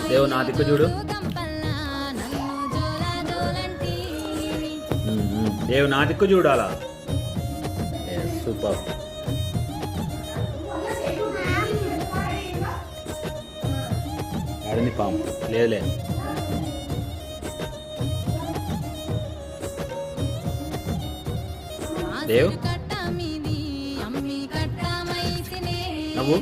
దేవు నా దిక్కు చూడు. దేవు నా దిక్కు చూడాలా. సూపర్. ఆడింది పాము. లేదు దేవ్